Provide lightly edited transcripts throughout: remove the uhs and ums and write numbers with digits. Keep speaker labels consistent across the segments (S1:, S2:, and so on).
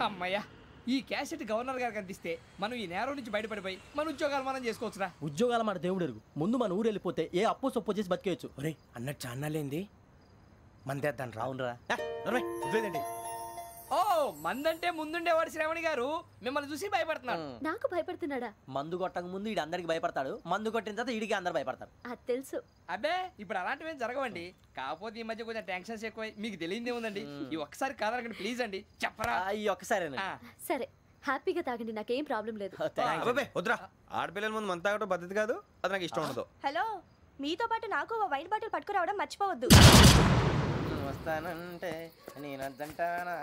S1: అమ్మయ్యా, ఈ cassette governor గారికి అందిస్తే మనం ఈ నేరం నుంచి బయటపడిపోయి మన ఉద్యోగాలు మనం చేసుకోవచ్చురా.
S2: ఉద్యోగాల మాట దేవుడు ఎరుగు. ముందు మన ఊరు వెళ్ళిపోతే ఏ అప్పు సొప్పు చేసి బతికేయచ్చు.
S3: ఒరే అన్నట్టు చాన్నాలేంది మందేద్దాను
S2: రావునరా
S3: వదిలేదండి.
S1: ఓ మందంటే ముందుండేవాడు శ్రావణి గారు మిమ్మల్ని చూసి భయపడుతున్నాడు.
S4: నాకు భయపడుతున్నాడా?
S2: మందు కొట్టక ముందు ఈడు అందరికి భయపడతాడు, మందు కొట్టిన తర్వాత ఈడికి అందరు భయపడతారు.
S4: అది తెలుసు.
S1: అబ్బే ఇప్పుడు అలాంటివి జరగవండి. కాకపోతే ఈ మధ్య కొంచెం టెన్షన్స్ ఎక్కువ, మీకు తెలియదే ఉందండి. ఈ ఒక్కసారి కాదనకండి ప్లీజ్ అండి, చెప్పరా.
S2: ఈ ఒక్కసారి
S4: సరే హ్యాపీగా తాగండి, నాకేం ప్రాబ్లం లేదు.
S3: వద్దురా, ఆడపిల్లల ముందు మంత తాగడం పద్ధతి కాదు, అది నాకు ఇష్టం ఉండదు.
S5: హలో, మీతో పాటు నాకు వైన్ బాటిల్ పట్టుకురావడం మర్చిపోవద్దు.
S2: వస్తానంటే నేనంటానా,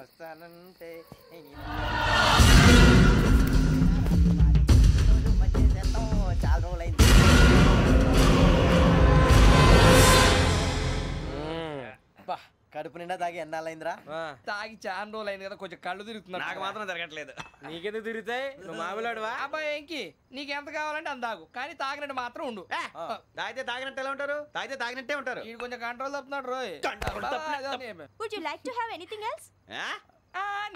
S2: వస్తానంటే చాలా రోజులైంది. కడుపు నిండా తాగి ఎన్నాళ్ళైందిరా?
S1: తాగి చాలా రోజులు అయింది కదా, కొంచెం కళ్ళు తిరుగుతున్నాడు.
S3: నాకు మాత్రం జరగట్లేదు. నీకెందుకు తిరుగుతాయి? నువ్వు మామూలుడువా?
S1: అబ్బాయి ఏంకి నీకు ఎంత కావాలంటే అంత తాగు, కానీ తాగినట్టు మాత్రం ఉండు.
S3: తాగితే తాగినట్టు ఎలా ఉంటారు? తాగితే తాగినట్టే ఉంటారు.
S1: వీడు కొంచెం కంట్రోల్ తప్పుతున్నాడు రోయ్.
S5: Would you like to have anything else?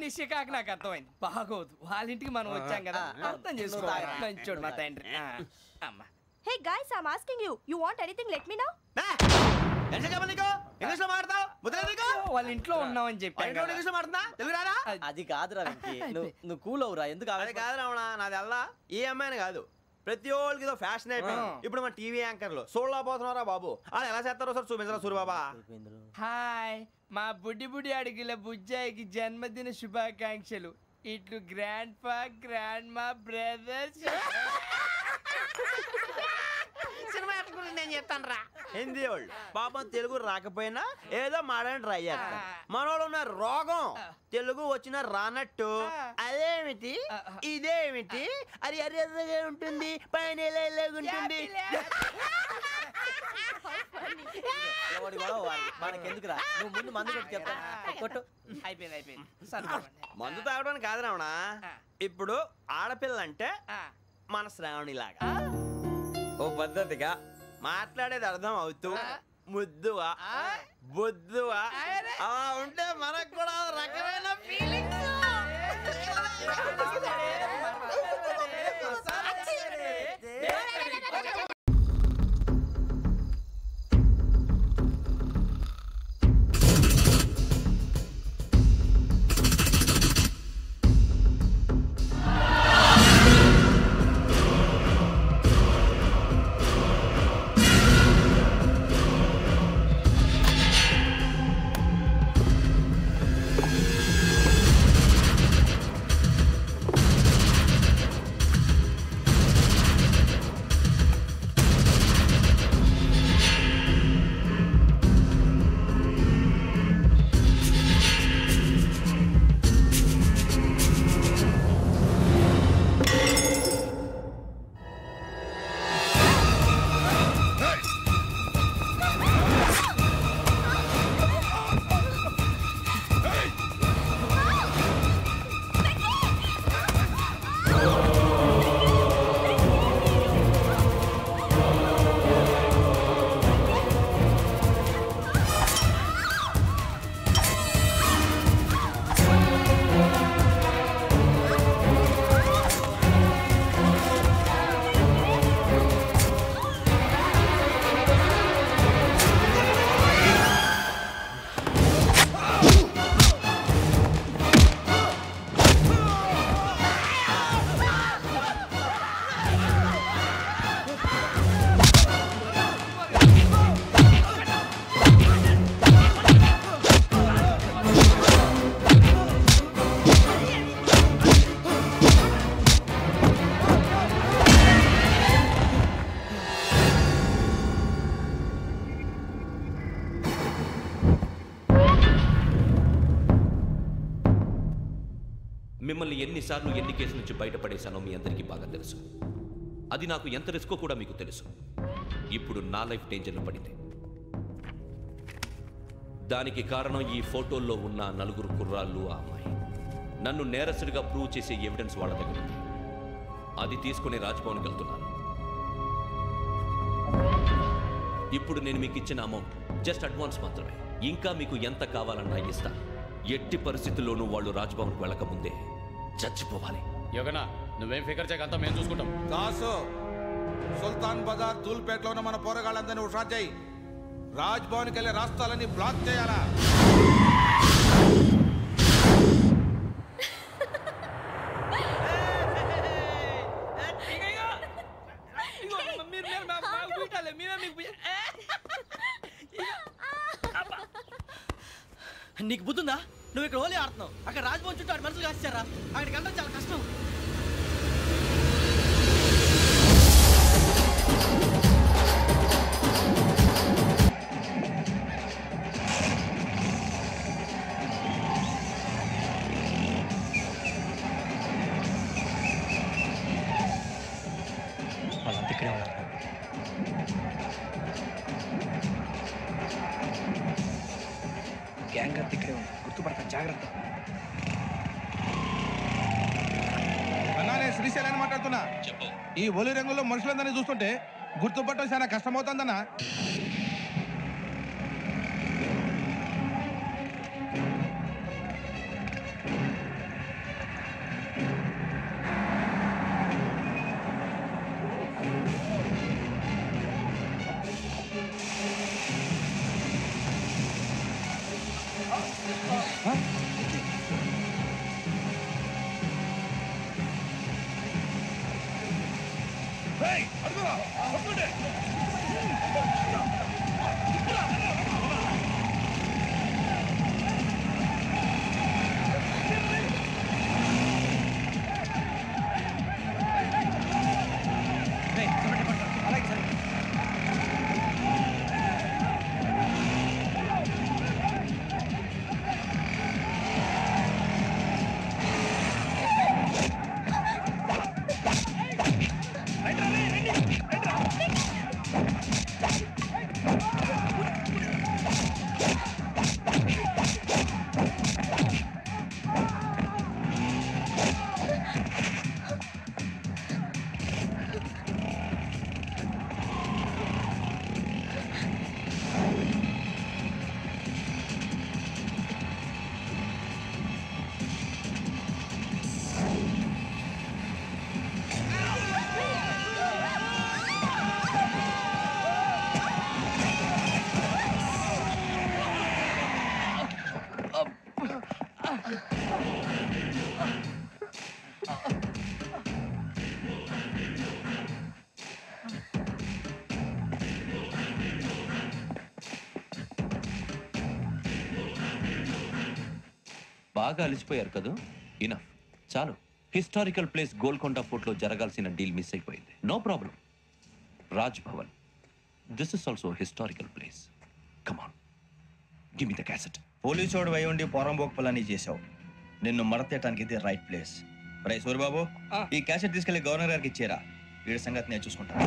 S1: నిశ్చికాకి నాకు అర్థమైంది. బాగోదు, వాళ్ళ ఇంటికి మనం వచ్చాం కదా, అర్థం చేసుకోవాలి. మంచోడు మా తండ్రి. అమ్మా
S5: hey guys, I am asking you, you want anything let me know.
S3: English లో మాట్లాడతావు?
S1: వాళ్ళ ఇంట్లో ఉన్నామని చెప్పాను.
S3: ఇంగ్లీష్ లో మాట్లాడుతున్నా, తెలుగు రాదా?
S2: అది కాదురా వెంకీ, నువ్వు కూల్ అవురా. ఎందుకు
S3: అది కాదు రావణ, నాది అల్లా ఏ అమ్మాయిని కాదు, ప్రతి ఒక్కరికి ఇదో ఫ్యాషన్ అయిపోయింది. ఇప్పుడు మన టీవీ యాంకర్లు సోళ్ళ పోతున్నారా బాబు, అది ఎలా చేస్తారో సార్ చూపించరా సూరిబాబా.
S1: హాయ్, మా బుడ్డి అడిగిల బుజ్జాయికి జన్మదిన శుభాకాంక్షలు. ఇట్లు గ్రాండ్ ఫా గ్రాండ్ మా బ్రదర్స్.
S3: సినిమా గురించి నేను చెప్తాను రా. హిందీ వాళ్ళు పాపం తెలుగు రాకపోయినా ఏదో మాడని ట్రై చేస్తారు. మనోళ్ళు ఉన్న రోగం తెలుగు వచ్చిన రానట్టు అదేమిటి ఇదేమిటి అది అర్యగా ఉంటుంది, పైన ఉంటుంది.
S2: మనకెందుకురా, నువ్వు ముందు మందు కొట్టి చెప్తాను.
S1: అయిపోయింది.
S3: మందు తాగడానికి కాదు రావణ, ఇప్పుడు ఆడపిల్ల అంటే మన శ్రావణి లాగా ఓ పద్ధతిగా మాట్లాడేది అర్థం అవుతూ ముద్దువా బొద్దువా అలా ఉంటే మనకు కూడా రకమైన ఫీలింగ్స్.
S6: మిమ్మల్ని ఎన్నిసార్లు ఎన్ని కేసుల నుంచి బయటపడేశానో మీ అందరికీ బాగా తెలుసు. అది నాకు ఎంత రిస్కో కూడా మీకు తెలుసు. ఇప్పుడు నా లైఫ్ డేంజర్లో పడింది. దానికి కారణం ఈ ఫోటోల్లో ఉన్న 4 కుర్రాళ్ళు, ఆ అమ్మాయి. నన్ను నేరస్తుడిగా ప్రూవ్ చేసే ఎవిడెన్స్ వాళ్ళ దగ్గర ఉంది. అది తీసుకుని రాజ్భవన్కి వెళ్తున్నాను. ఇప్పుడు నేను మీకు ఇచ్చిన అమౌంట్ జస్ట్ అడ్వాన్స్ మాత్రమే. ఇంకా మీకు ఎంత కావాలన్నా ఇస్తాను. ఎట్టి పరిస్థితుల్లోనూ వాళ్ళు రాజ్భవన్కు వెళ్ళకముందే చచ్చిపోవాలి.
S7: యోగనా నువ్వేం ఫికర్ చేయకంతా మేము చూసుకుంటాం.
S8: దాసు, సుల్తాన్ బజార్ ధూల్పేటలో ఉన్న మన పోరగాళ్ళందరినీ హుషారు చేయి. రాజ్ భవన్కి వెళ్ళే రాష్ట్రాలన్నీ బ్లాక్ చేయాలా?
S2: నీకు బుద్ధుందా? నువ్వు ఇక్కడ హోలీ ఆడుతున్నావు, అక్కడ రాజ్భవన్ చుట్టూ ఆడి మనుషులు కాస్తారా? అక్కడికి వెళ్ళడం చాలా కష్టం. వాళ్ళంతా ఇక్కడే ఉన్నారు. గ్యాంగ్ అంతా ఇక్కడే ఉంది, గుర్తుపడతాను, జాగ్రత్త.
S8: అన్నానే శ్రీశైలాన్ని మాట్లాడుతున్నా. ఈ ఒలి రంగులో మనుషులందరినీ చూస్తుంటే గుర్తుపట్టడం చాలా కష్టమవుతుందన్నా.
S6: బాగా అలిసిపోయారు కదా, ఇనఫ్, చాలు. హిస్టారికల్ ప్లేస్ గోల్కొండ ఫోర్ట్లో జరగాల్సిన డీల్ మిస్ అయిపోయింది. No problem. Raj Bhavan, this is also historical place. Come on, give me the cassette.
S9: పోలీసోడు వై ఉండి పోరంబోక్ పలాని చేసావు. నిన్ను మడతేయటానికి ఇది రైట్ ప్లేస్. రై సూరిబాబు, ఈ క్యాసెట్ తీసుకెళ్లి గవర్నర్ గారికి ఇచ్చేరా. వీడి సంగతి నేను చూసుకుంటాను.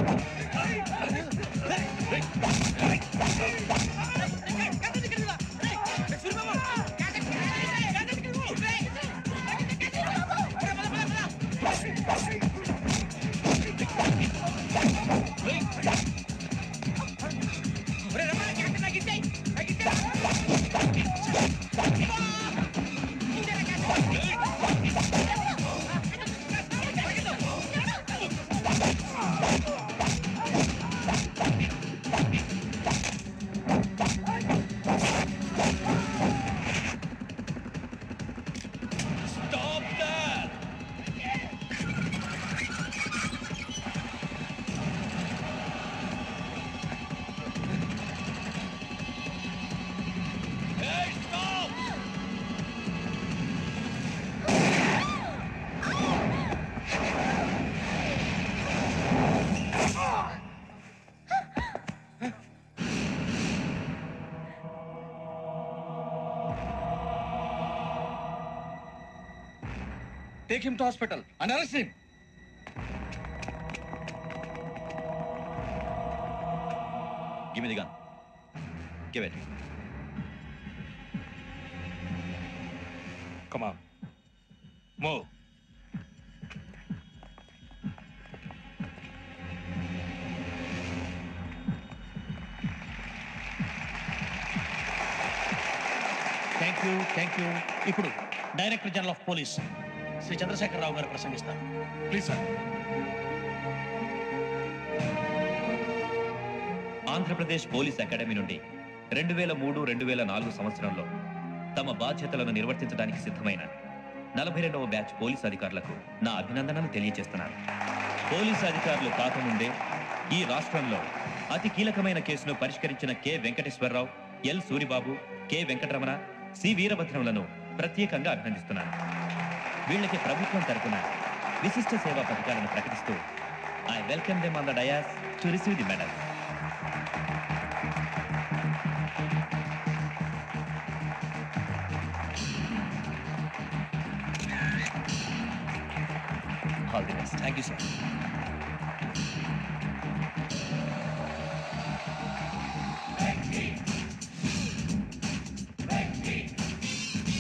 S8: Take him to hospital and arrest him.
S9: Give me the gun. Give it.
S8: Come on. Move. Thank you.
S6: You. ఇప్పుడు director general of police Shri Chandrasekhararao garu ప్రసంగిస్తారు. Please sir. Andhra Pradesh police academy నుండి 2003-2004 సంవత్సరంలో తమ బాధ్యతలను నిర్వర్తించడానికి సిద్ధమైన 42వ బ్యాచ్ పోలీస్ అధికారులకు నా అభినందనలు తెలియజేస్తున్నాను. పోలీసు అధికారులు కాకముందే ఈ రాష్ట్రంలో అతి కీలకమైన కేసును పరిష్కరించిన K Venkateswararao, L Suribabu, K Venkataramana, C వీరభద్రంలను ప్రత్యేకంగా అభినందిస్తున్నాను. వీళ్ళకి ప్రభుత్వం తరపున విశిష్ట సేవా పథకాలను ప్రకటిస్తూ I welcome them on the dais to receive the medal. All the best. Thank you sir.